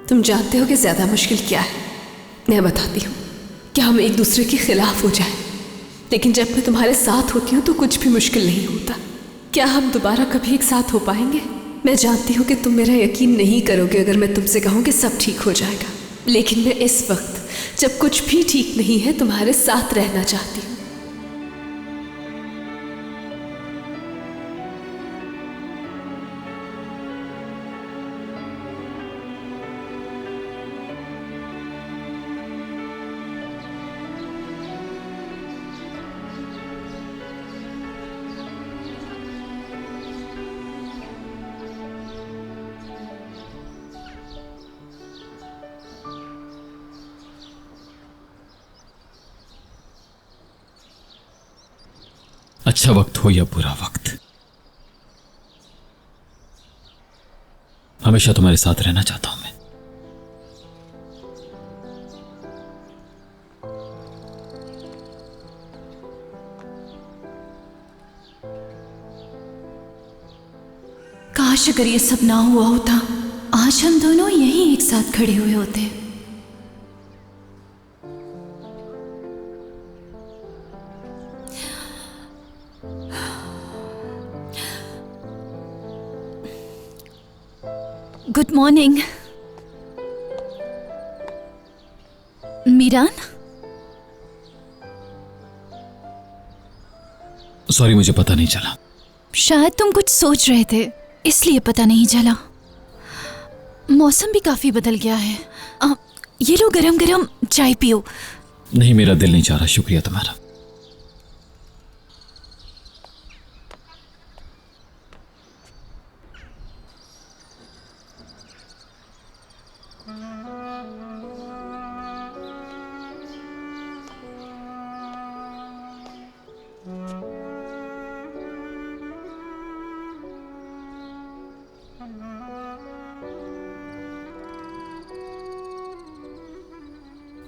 तुम जानते हो कि ज्यादा मुश्किल क्या है? मैं बताती हूँ। क्या हम एक दूसरे के खिलाफ हो जाए, लेकिन जब मैं तुम्हारे साथ होती हूँ तो कुछ भी मुश्किल नहीं होता। क्या हम दोबारा कभी एक साथ हो पाएंगे? मैं जानती हूँ कि तुम मेरा यकीन नहीं करोगे अगर मैं तुमसे कहूँ कि सब ठीक हो जाएगा, लेकिन मैं इस वक्त जब कुछ भी ठीक नहीं है तुम्हारे साथ रहना चाहती हूँ। अच्छा वक्त हो या बुरा वक्त, हमेशा तुम्हारे साथ रहना चाहता हूं मैं। काश अगर ये सब ना हुआ होता, आज हम दोनों यहीं एक साथ खड़े हुए होते। Good morning Miran. सॉरी, मुझे पता नहीं चला। शायद तुम कुछ सोच रहे थे इसलिए पता नहीं चला। मौसम भी काफी बदल गया है। ये लो गरम गरम चाय पियो। नहीं, मेरा दिल नहीं चाह रहा, शुक्रिया तुम्हारा।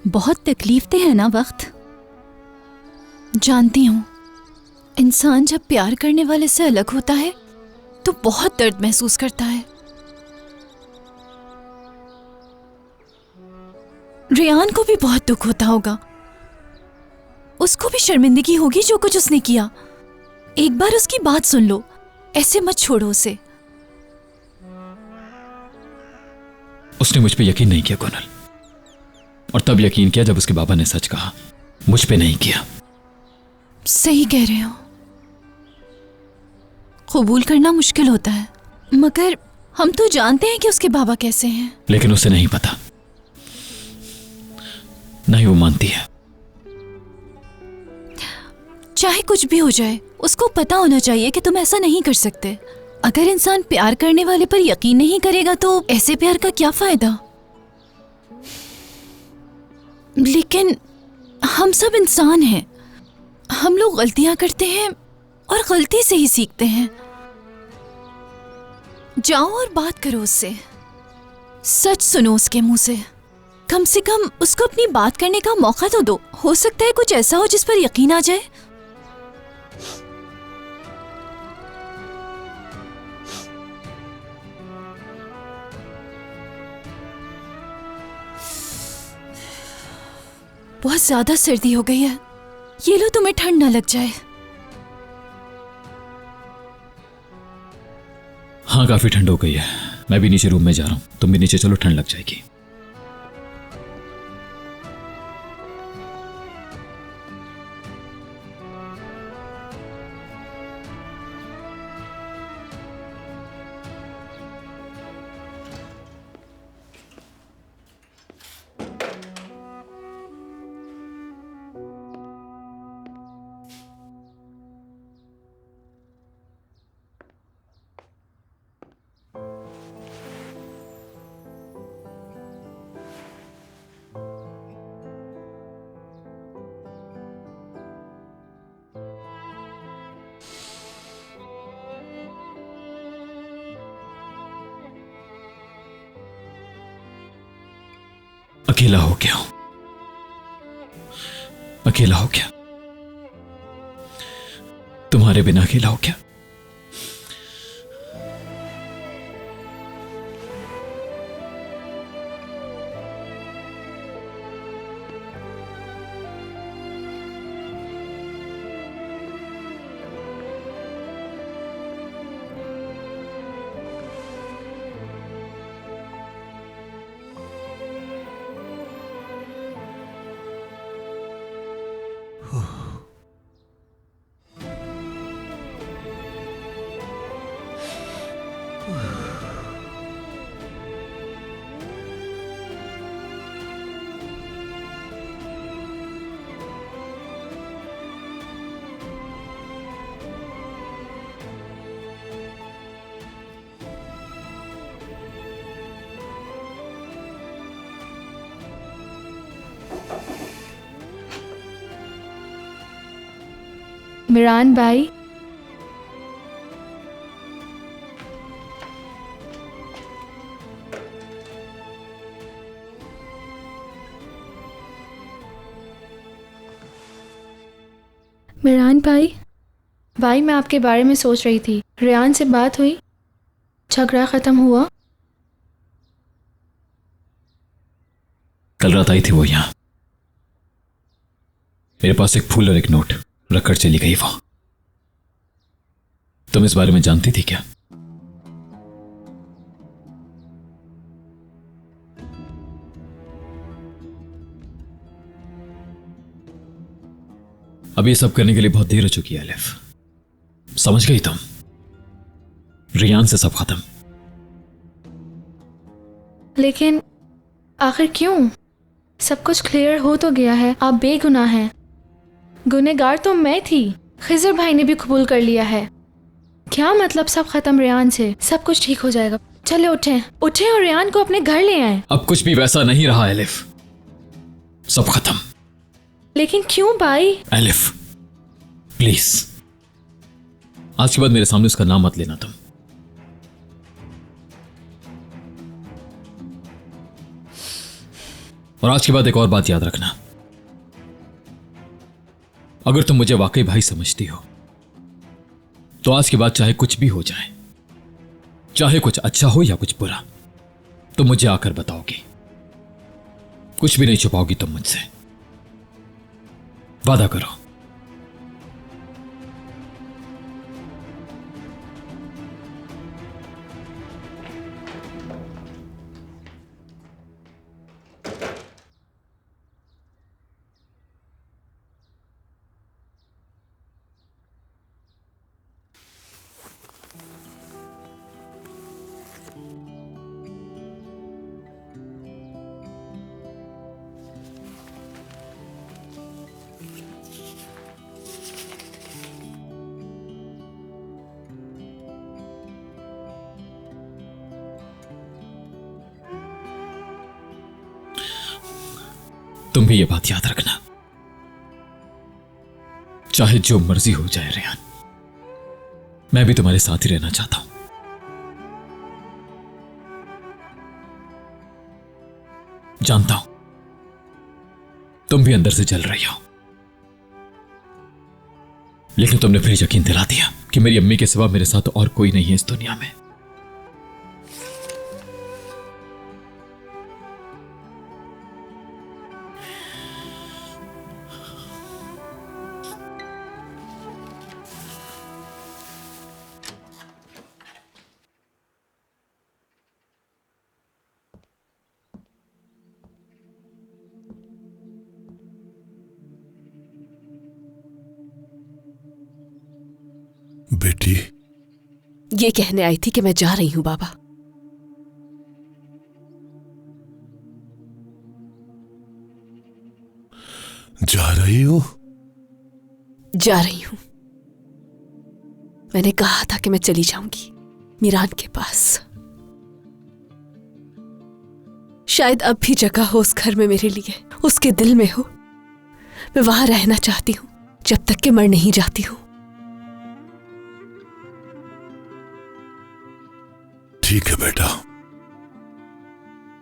बहुत तकलीफ है ना वक्त। जानती हूं, इंसान जब प्यार करने वाले से अलग होता है तो बहुत दर्द महसूस करता है। रेयान को भी बहुत दुख होता होगा, उसको भी शर्मिंदगी होगी जो कुछ उसने किया। एक बार उसकी बात सुन लो, ऐसे मत छोड़ो उसे। उसने मुझ पे यकीन नहीं किया कुनल, और तब यकीन किया जब उसके बाबा ने सच कहा, मुझ पे नहीं किया। सही कह रहे हो, कबूल करना मुश्किल होता है, मगर हम तो जानते हैं कि उसके बाबा कैसे हैं। लेकिन उसे नहीं पता, नहीं वो मानती है। चाहे कुछ भी हो जाए, उसको पता होना चाहिए कि तुम ऐसा नहीं कर सकते। अगर इंसान प्यार करने वाले पर यकीन नहीं करेगा तो ऐसे प्यार का क्या फायदा। लेकिन हम सब इंसान हैं, हम लोग गलतियां करते हैं और गलती से ही सीखते हैं। जाओ और बात करो उससे, सच सुनो उसके मुंह से कम उसको अपनी बात करने का मौका तो दो। हो सकता है कुछ ऐसा हो जिस पर यकीन आ जाए। बहुत ज्यादा सर्दी हो गई है, ये लो तुम्हें ठंड ना लग जाए। हाँ, काफी ठंड हो गई है। मैं भी नीचे रूम में जा रहा हूं, तुम भी नीचे चलो, ठंड लग जाएगी। अकेला हो गया हूं, अकेला हो गया, तुम्हारे बिना अकेला हो गया। मिरान भाई, मिरान भाई, भाई मैं आपके बारे में सोच रही थी। रेहान से बात हुई? झगड़ा खत्म हुआ? कल रात आई थी वो यहाँ, मेरे पास एक फूल और एक नोट रखकर चली गई वो। तुम इस बारे में जानती थी क्या? अब ये सब करने के लिए बहुत देर हो चुकी है अलिफ। समझ गई तुम? रेहान से सब खत्म। लेकिन आखिर क्यों? सब कुछ क्लियर हो तो गया है। आप बेगुनाह हैं। गुनहगार तो मैं थी। खिजर भाई ने भी कबूल कर लिया है। क्या मतलब सब खत्म रेहान से? सब कुछ ठीक हो जाएगा। चले उठें उठें और रेहान को अपने घर ले आएं। अब कुछ भी वैसा नहीं रहा अलिफ, सब खत्म। लेकिन क्यों भाई? अलिफ प्लीज, आज के बाद मेरे सामने उसका नाम मत लेना तुम। और आज के बाद एक और बात याद रखना, अगर तुम मुझे वाकई भाई समझती हो तो आज के बाद चाहे कुछ भी हो जाए, चाहे कुछ अच्छा हो या कुछ बुरा, तो मुझे आकर बताओगी। कुछ भी नहीं छुपाओगी तुम मुझसे, वादा करो। तुम भी ये बात याद रखना, चाहे जो मर्जी हो जाए रेहान, मैं भी तुम्हारे साथ ही रहना चाहता हूं। जानता हूं तुम भी अंदर से जल रही हो, लेकिन तुमने फिर यकीन दिला दिया कि मेरी अम्मी के सिवा मेरे साथ और कोई नहीं है इस दुनिया में। बेटी, ये कहने आई थी कि मैं जा रही हूं बाबा। जा रही हो? जा रही हूं। मैंने कहा था कि मैं चली जाऊंगी मिरान के पास। शायद अब भी जगह हो उस घर में मेरे लिए, उसके दिल में हो। मैं वहां रहना चाहती हूं जब तक कि मर नहीं जाती हूं। ठीक है बेटा,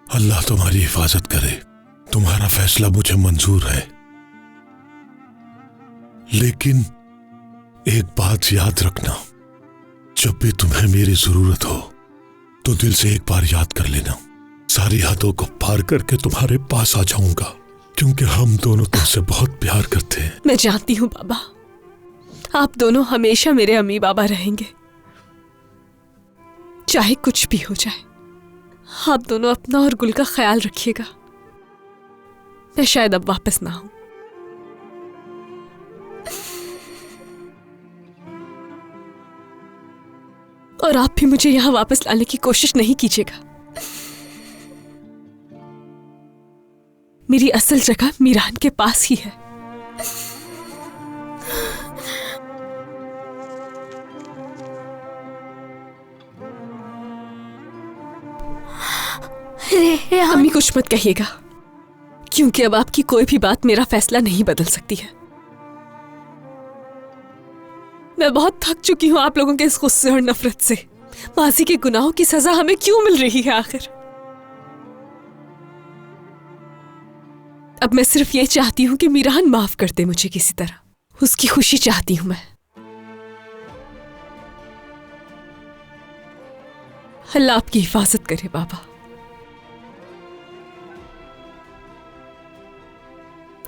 अल्लाह तुम्हारी हिफाजत करे। तुम्हारा फैसला मुझे मंजूर है, लेकिन एक बात याद रखना, जब भी तुम्हें मेरी जरूरत हो तो दिल से एक बार याद कर लेना। सारी हदों को पार करके तुम्हारे पास आ जाऊंगा, क्योंकि हम दोनों तुमसे बहुत प्यार करते हैं। मैं जानती हूं बाबा, आप दोनों हमेशा मेरे अम्मी बाबा रहेंगे, चाहे कुछ भी हो जाए। आप दोनों अपना और गुल का ख्याल रखिएगा। मैं शायद अब वापस ना आऊं। और आप भी मुझे यहां वापस लाने की कोशिश नहीं कीजिएगा। मेरी असल जगह मिरान के पास ही है। अम्मी कुछ मत कहिएगा, क्योंकि अब आपकी कोई भी बात मेरा फैसला नहीं बदल सकती है। मैं बहुत थक चुकी हूँ आप लोगों के इस गुस्से और नफरत से। माजी के गुनाहों की सजा हमें क्यों मिल रही है आखिर? अब मैं सिर्फ ये चाहती हूँ कि मीरान माफ कर दे मुझे किसी तरह। उसकी खुशी चाहती हूँ मैं। अल्लाह आपकी हिफाजत करे बाबा।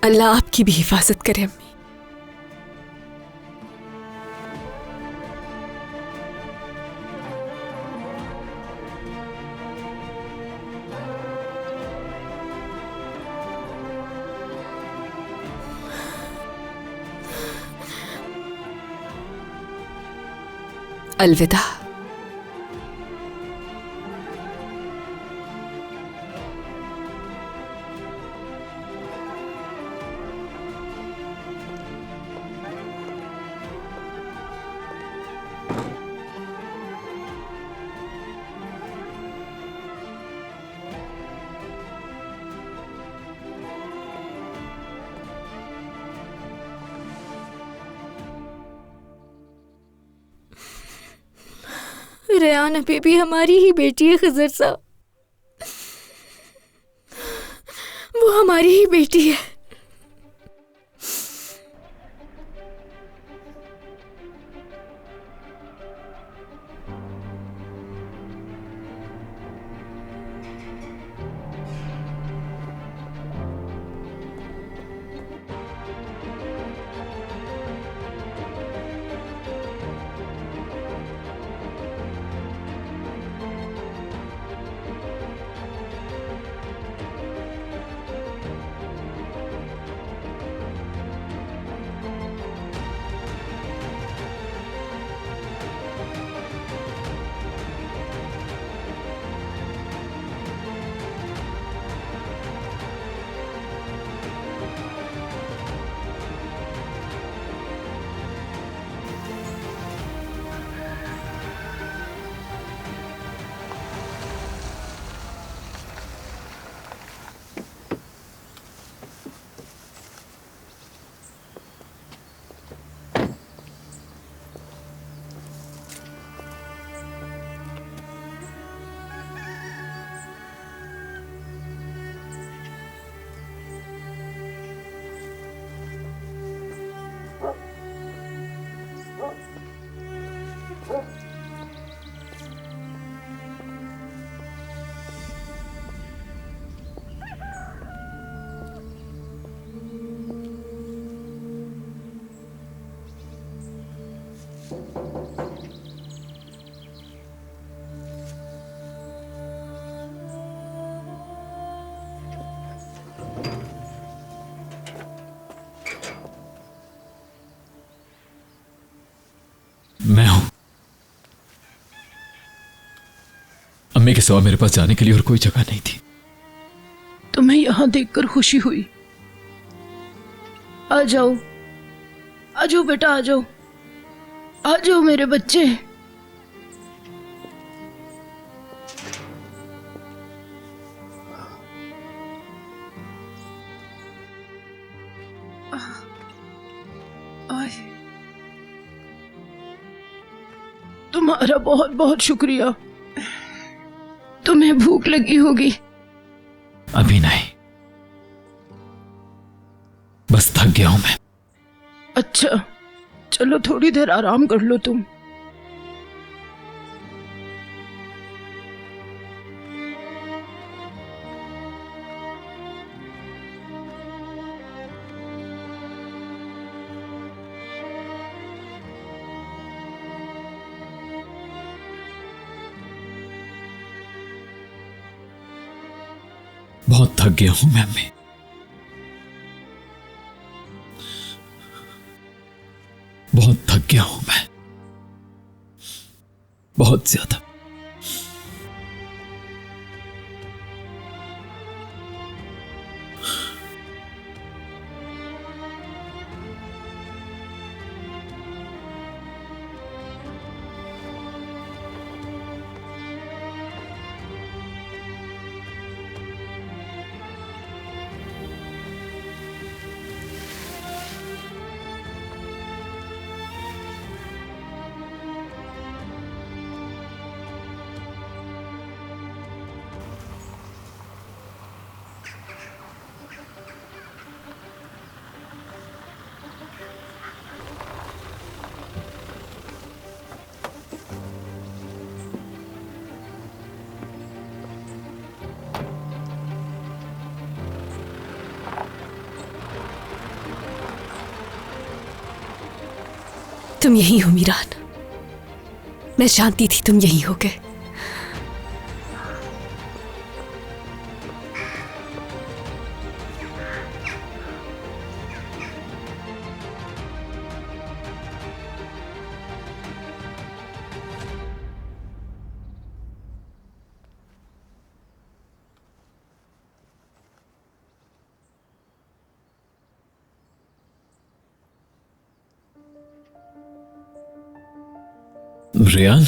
अल्लाह आपकी भी हिफाजत करे अम्मी। अलविदा। रेहान अभी भी हमारी ही बेटी है खिजर साहब, वो हमारी ही बेटी है। मैं हूं। अम्मी के सिवा मेरे पास जाने के लिए और कोई जगह नहीं थी। तुम्हें यहां देखकर खुशी हुई। आ जाओ, आ जाओ बेटा, आ जाओ, आ जाओ मेरे बच्चे। तुम्हारा बहुत बहुत शुक्रिया। तुम्हें भूख लगी होगी। अभी नहीं, बस थक गया हूं मैं। अच्छा, चलो थोड़ी देर आराम कर लो तुम। बहुत थक गया हूं मैं अम्मी, बहुत थक गया हूं मैं, बहुत ज्यादा। तुम यही हो मीरान, मैं जानती थी तुम यही होगे। रेयान,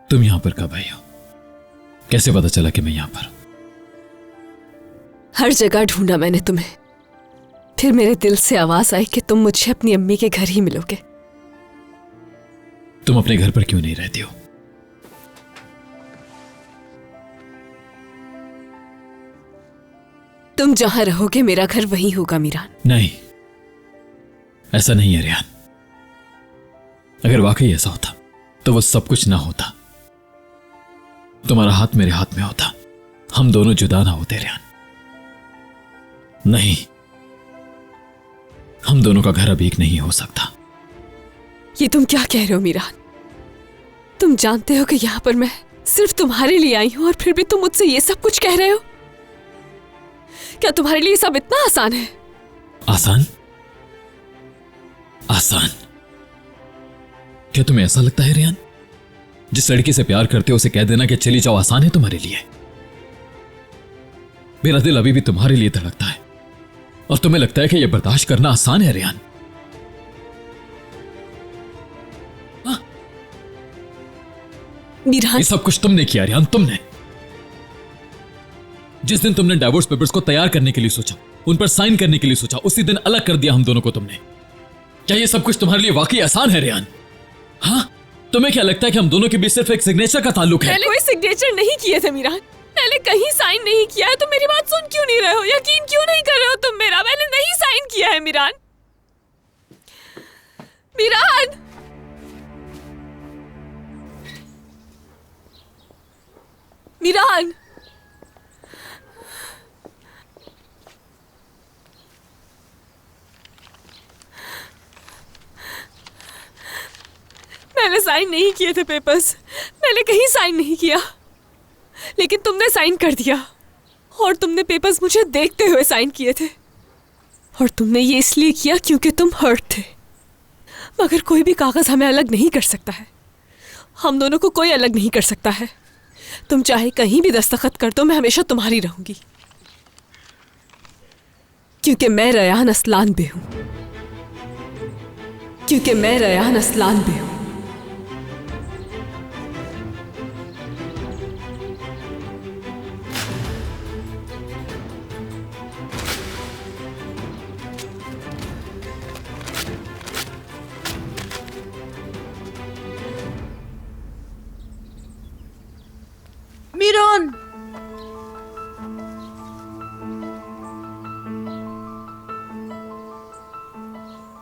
तुम यहां पर कब आई हो? कैसे पता चला कि मैं यहां पर हूं? हर जगह ढूंढा मैंने तुम्हें, फिर मेरे दिल से आवाज आई कि तुम मुझे अपनी अम्मी के घर ही मिलोगे। तुम अपने घर पर क्यों नहीं रहती हो? तुम जहां रहोगे मेरा घर वहीं होगा मीरान। नहीं, ऐसा नहीं है रेयान। अगर वाकई ऐसा होता तो वो सब कुछ ना होता। तुम्हारा हाथ मेरे हाथ में होता, हम दोनों जुदा ना होते रेयान। नहीं, हम दोनों का घर अब एक नहीं हो सकता। ये तुम क्या कह रहे हो मीरान? तुम जानते हो कि यहां पर मैं सिर्फ तुम्हारे लिए आई हूं और फिर भी तुम मुझसे ये सब कुछ कह रहे हो? क्या तुम्हारे लिए सब इतना आसान है? आसान? आसान? क्या तुम्हें ऐसा लगता है रेयान, जिस लड़की से प्यार करते हो उसे कह देना कि चली जाओ आसान है तुम्हारे लिए? मेरा दिल अभी भी तुम्हारे लिए धड़कता है और तुम्हें लगता है कि यह बर्दाश्त करना आसान है रेयान? मीरान, ये सब कुछ तुमने किया रेयान, तुमने। जिस दिन तुमने डाइवोर्स पेपर्स को तैयार करने के लिए सोचा, उन पर साइन करने के लिए सोचा, उसी दिन अलग कर दिया हम दोनों को तुमने। क्या ये सब कुछ तुम्हारे लिए वाकई आसान है रेयान? हाँ, तुम्हें क्या लगता है कि हम दोनों के बीच सिर्फ एक सिग्नेचर का ताल्लुक है? मैंने कोई सिग्नेचर नहीं किए थे मीरान, मैंने कहीं साइन नहीं किया है। तुम मेरी बात सुन क्यों नहीं रहे हो? यकीन क्यों नहीं कर रहे हो तुम मेरा? मैंने नहीं साइन किया है मीरान। मीरान, मीरान, मैंने साइन नहीं किए थे पेपर्स, मैंने कहीं साइन नहीं किया, लेकिन तुमने साइन कर दिया और तुमने पेपर्स मुझे देखते हुए साइन किए थे। और तुमने ये इसलिए किया क्योंकि तुम हर्ट थे। मगर कोई भी कागज हमें अलग नहीं कर सकता है, हम दोनों को कोई अलग नहीं कर सकता है। तुम चाहे कहीं भी दस्तखत कर दो, मैं हमेशा तुम्हारी रहूंगी, क्योंकि मैं रेयान असलान बे हूं, क्योंकि मैं रेयान असलान बे हूं। मीरान,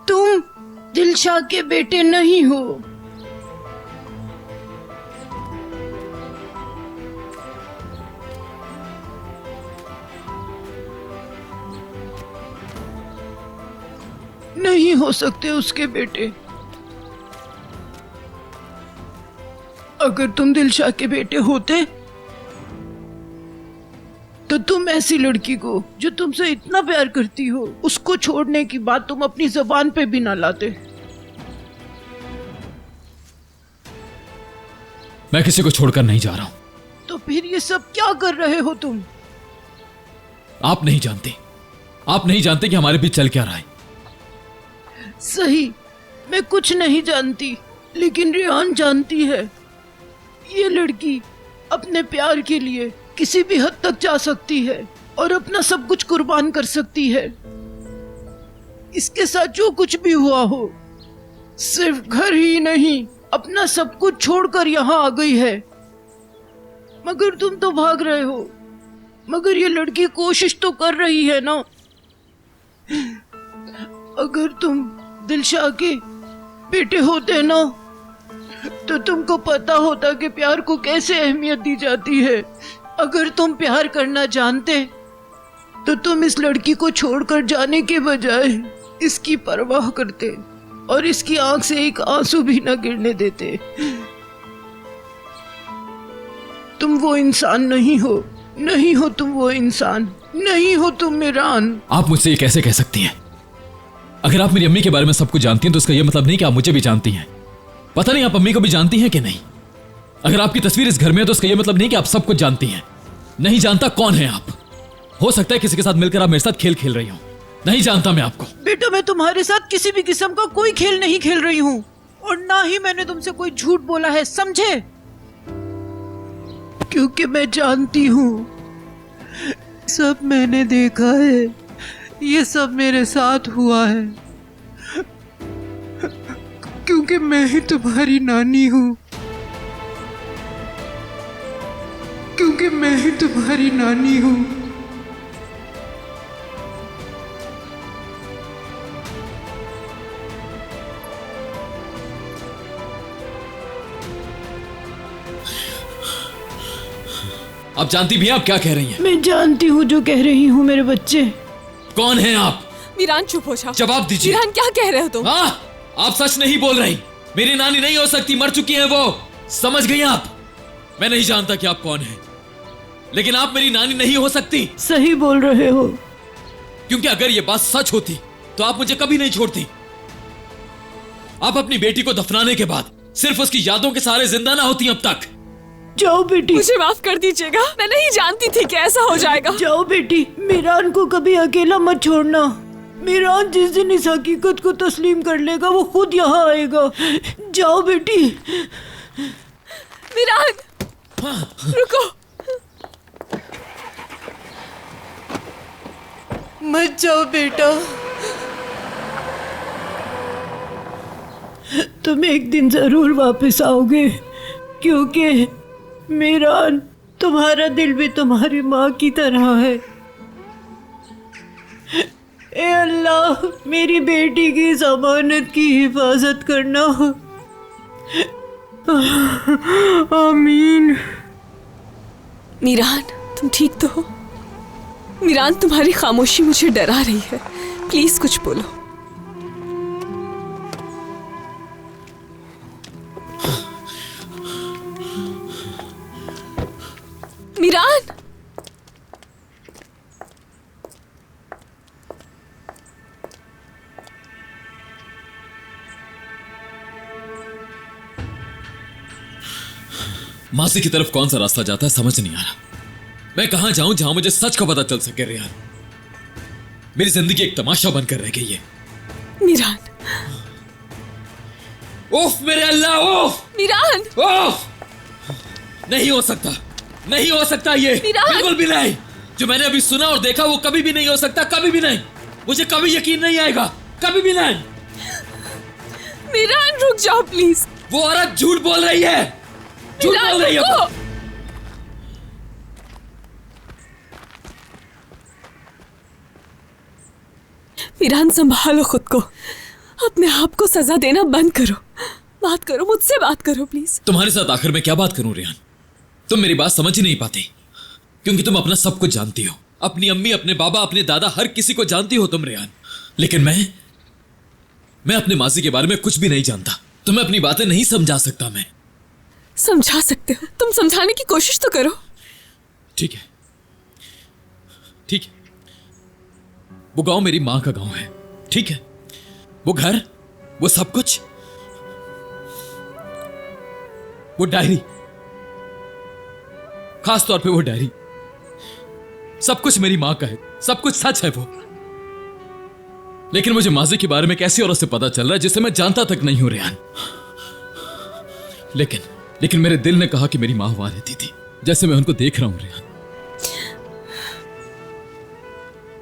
तुम दिलशाह के बेटे नहीं हो। नहीं हो सकते उसके बेटे। अगर तुम दिलशाह के बेटे होते तो तुम ऐसी लड़की को जो तुमसे इतना प्यार करती हो, उसको छोड़ने की बात तुम अपनी जबान पे भी ना लाते। मैं किसी को छोड़कर नहीं जा रहा हूं। तो फिर ये सब क्या कर रहे हो तुम? आप नहीं जानते, आप नहीं जानते कि हमारे बीच चल क्या रहा है। सही, मैं कुछ नहीं जानती, लेकिन रेयान जानती है। ये लड़की अपने प्यार के लिए किसी भी हद तक जा सकती है और अपना सब कुछ कुर्बान कर सकती है। इसके साथ जो कुछ भी हुआ हो, सिर्फ घर ही नहीं, अपना सब कुछ छोड़कर यहाँ आ गई है। मगर तुम तो भाग रहे हो। मगर ये लड़की कोशिश तो कर रही है ना। अगर तुम दिलशाह के बेटे होते ना, तो तुमको पता होता कि प्यार को कैसे अहमियत दी जाती है। अगर तुम प्यार करना जानते तो तुम इस लड़की को छोड़कर जाने के बजाय इसकी परवाह करते और इसकी आंख से एक आंसू भी न गिरने देते। तुम वो इंसान नहीं हो, नहीं हो तुम वो इंसान, नहीं हो तुम मीरान। आप मुझसे ये कैसे कह सकती हैं? अगर आप मेरी अम्मी के बारे में सब कुछ जानती हैं तो इसका यह मतलब नहीं कि आप मुझे भी जानती हैं। पता नहीं आप अम्मी को भी जानती हैं कि नहीं। अगर आपकी तस्वीर इस घर में है तो इसका यह मतलब नहीं कि आप सब कुछ जानती हैं। नहीं जानता कौन है आप। हो सकता है किसी के साथ मिलकर आप मेरे साथ खेल खेल रही हो। नहीं जानता मैं आपको। बेटा, मैं तुम्हारे साथ किसी भी किस्म का कोई खेल नहीं खेल रही हूँ और ना ही मैंने तुमसे कोई झूठ बोला है, समझे? क्योंकि मैं जानती हूँ, सब मैंने देखा है, ये सब मेरे साथ हुआ है। क्योंकि मैं ही तुम्हारी नानी हूँ, क्योंकि मैं ही तुम्हारी नानी हूँ। आप जानती भी हैं आप क्या कह रही हैं? मैं जानती हूँ जो कह रही हूँ मेरे बच्चे। कौन हैं आप? मीरान चुप हो जाओ। जवाब दीजिए। मीरान क्या कह रहे हो तुम? हाँ, आप सच नहीं बोल रही। मेरी नानी नहीं हो सकती, मर चुकी हैं वो। समझ गई आप? मैं नहीं जानता कि आप कौन हैं, लेकिन आप मेरी नानी नहीं हो सकती। सही बोल रहे हो। क्योंकि अगर ये बात सच होती तो आप मुझे कभी नहीं छोड़ती। आप अपनी बेटी को दफनाने के बाद सिर्फ उसकी यादों के सहारे जिंदा ना होती अब तक। जाओ बेटी। मुझे माफ कर दीजिएगा, मैं नहीं जानती थी कि ऐसा हो जाएगा। जाओ बेटी, मीरान को कभी अकेला मत छोड़ना। मीरान जिस दिन इस हकीकत को तस्लीम कर लेगा वो खुद यहाँ आएगा। जाओ बेटी। मीरान, रुको। मत जाओ बेटा, तुम एक दिन जरूर वापस आओगे, क्योंकि मीरान, तुम्हारा दिल भी तुम्हारी माँ की तरह है। ए अल्लाह, मेरी बेटी की ज़मानत की हिफाजत करना। आमीन। मीरान, तुम ठीक तो हो? मीरान, तुम्हारी खामोशी मुझे डरा रही है। प्लीज कुछ बोलो। मीरान, मासी की तरफ कौन सा रास्ता जाता है समझ नहीं आ रहा। मैं कहां जाऊं जहां मुझे सच का पता चल सके। रेहान, मेरी जिंदगी एक तमाशा बनकर रह गई है। मीरान, ओफ मेरे अल्लाह, ओफ मीरान, ओफ! नहीं हो सकता, नहीं हो सकता ये, बिल्कुल भी नहीं। जो मैंने अभी सुना और देखा वो कभी भी नहीं हो सकता, कभी भी नहीं। मुझे कभी यकीन नहीं आएगा, कभी भी नहीं। मीरान, रुक जाओ प्लीज। वो औरत झूठ बोल रही है, झूठ बोल रही है। मीरान, संभालो खुद को, अपने आप को सजा देना बंद करो। बात करो, मुझसे बात करो प्लीज। तुम्हारे साथ आखिर मैं क्या बात करूं रेहान? तुम मेरी बात समझ ही नहीं पाती, क्योंकि तुम अपना सब कुछ जानती हो। अपनी अम्मी, अपने बाबा, अपने दादा, हर किसी को जानती हो तुम रेहान। लेकिन मैं अपने माजी के बारे में कुछ भी नहीं जानता। तुम्हें अपनी बातें नहीं समझा सकता। मैं समझा सकते हो, तुम समझाने की कोशिश तो करो। ठीक है, ठीक है। वो गांव मेरी मां का गांव है, ठीक है। वो घर, वो सब कुछ, वो डायरी, खास तौर पे वो डायरी, सब कुछ मेरी मां का है, सब कुछ सच है वो। लेकिन मुझे माजी के बारे में कैसी औरत से पता चल रहा है जिसे मैं जानता तक नहीं हूं रेहान। लेकिन मेरे दिल ने कहा कि मेरी मां वहां रहती थी, जैसे मैं उनको देख रहा हूं रेहान।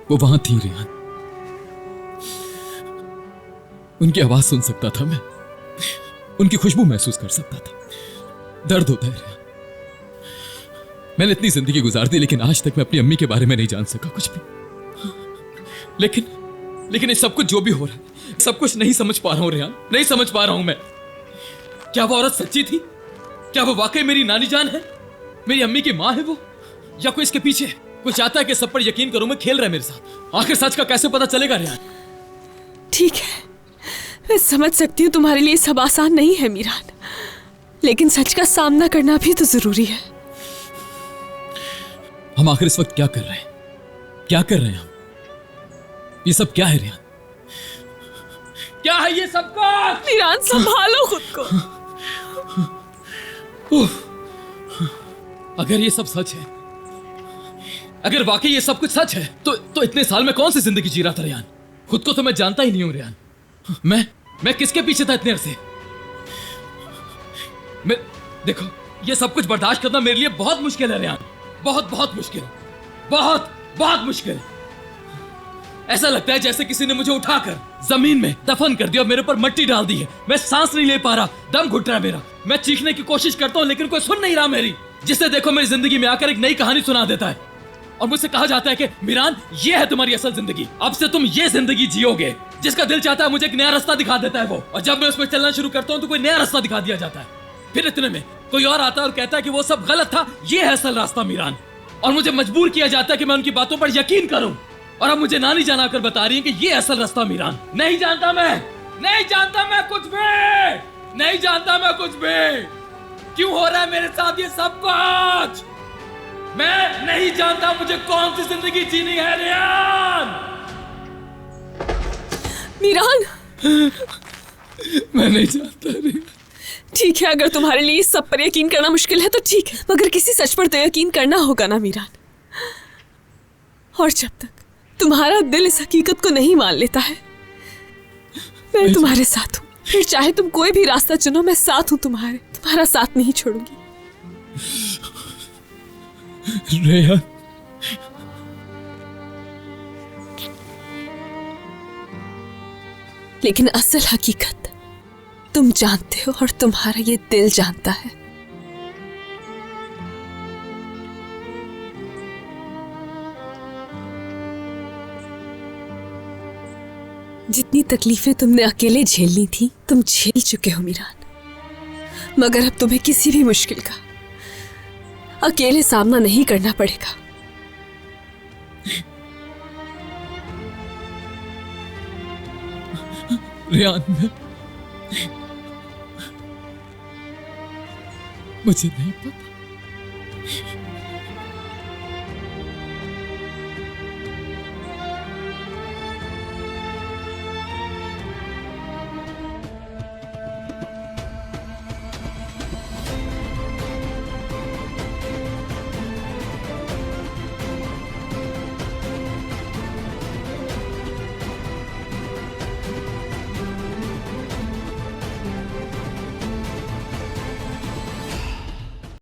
वो वहां थी रेहान, उनकी आवाज सुन सकता था मैं, उनकी खुशबू महसूस कर सकता था। दर्द होता है रेहान। मैंने इतनी जिंदगी गुजार दी, लेकिन आज तक मैं अपनी अम्मी के बारे में नहीं जान सका कुछ भी। लेकिन ये सब कुछ जो भी हो रहा है, सब कुछ नहीं समझ पा रहा हूं रेहान, नहीं समझ पा रहा हूं मैं। क्या वो औरत सच्ची थी? क्या वो वाकई मेरी नानी जान है? मेरी अम्मी की मां है वो, या कोई इसके पीछे है? कोई चाहता है कि सब पर यकीन करूं, मैं खेल रहा है मेरे साथ। आखिर सच का कैसे पता चलेगा रियान? ठीक है, मैं समझ सकती हूँ तुम्हारे लिए सब आसान नहीं है मीरान, लेकिन सच का सामना करना भी तो जरूरी है। हम आखिर इस वक्त क्या कर रहे हैं? क्या कर रहे हैं हम? ये सब क्या है रियान? क्या है ये सब कुछ? मीरान संभालो खुद को। अगर ये सब सच है, अगर वाकई ये सब कुछ सच है, तो इतने साल में कौन सी जिंदगी जी रहा था रियान? खुद को तो मैं जानता ही नहीं हूं रियान। मैं किसके पीछे था इतने अरसे? मैं देखो, ये सब कुछ बर्दाश्त करना मेरे लिए बहुत मुश्किल है रियान। बहुत बहुत मुश्किल, बहुत बहुत मुश्किल। ऐसा लगता है जैसे किसी ने मुझे उठाकर जमीन में दफन कर दिया और मेरे ऊपर मिट्टी डाल दी है। मैं सांस नहीं ले पा रहा, दम घुट रहा है मेरा। मैं चीखने की कोशिश करता हूं लेकिन कोई सुन नहीं रहा मेरी। जिसे देखो मेरी जिंदगी में आकर एक नई कहानी सुना देता है और मुझसे कहा जाता है कि मीरान, ये है तुम्हारी असल जिंदगी, अब से तुम ये जिंदगी जियोगे। जिसका दिल चाहता है मुझे एक नया रास्ता दिखा देता है वो, और जब मैं उसमें चलना शुरू करता हूं तो कोई नया रास्ता दिखा दिया जाता है। फिर इतने में कोई और आता है और कहता है कि वो सब गलत था, ये है असल रास्ता मीरान। और मुझे मजबूर किया जाता है कि मैं उनकी बातों पर यकीन करूं। और अब मुझे नानी जान आकर बता रही है कि ये असल रास्ता मीरान। नहीं जानता मैं, नहीं जानता मैं कुछ भी, नहीं जानता मैं कुछ भी। क्यों हो रहा है मेरे साथ ये सब कुछ? मैं नहीं जानता मुझे कौन सी जिंदगी जीनी है रियान। मीरान, मैं नहीं जानता रियान। ठीक है, अगर तुम्हारे लिए इस सब पर यकीन करना मुश्किल है तो ठीक है, मगर किसी सच पर तो यकीन करना होगा ना मीरान। और जब तक तुम्हारा दिल इस हकीकत को नहीं मान लेता है, मैं तुम्हारे साथ हूँ। फिर चाहे तुम कोई भी रास्ता चुनो, मैं साथ हूँ तुम्हारे, तुम्हारा साथ नहीं छोड़ूंगी। रेहान, लेकिन असल हकीकत तुम जानते हो और तुम्हारा ये दिल जानता है। जितनी तकलीफें तुमने अकेले झेलनी थी तुम झेल चुके हो मीरान, मगर अब तुम्हें किसी भी मुश्किल का अकेले सामना नहीं करना पड़ेगा। रियान, मुझे नहीं पता,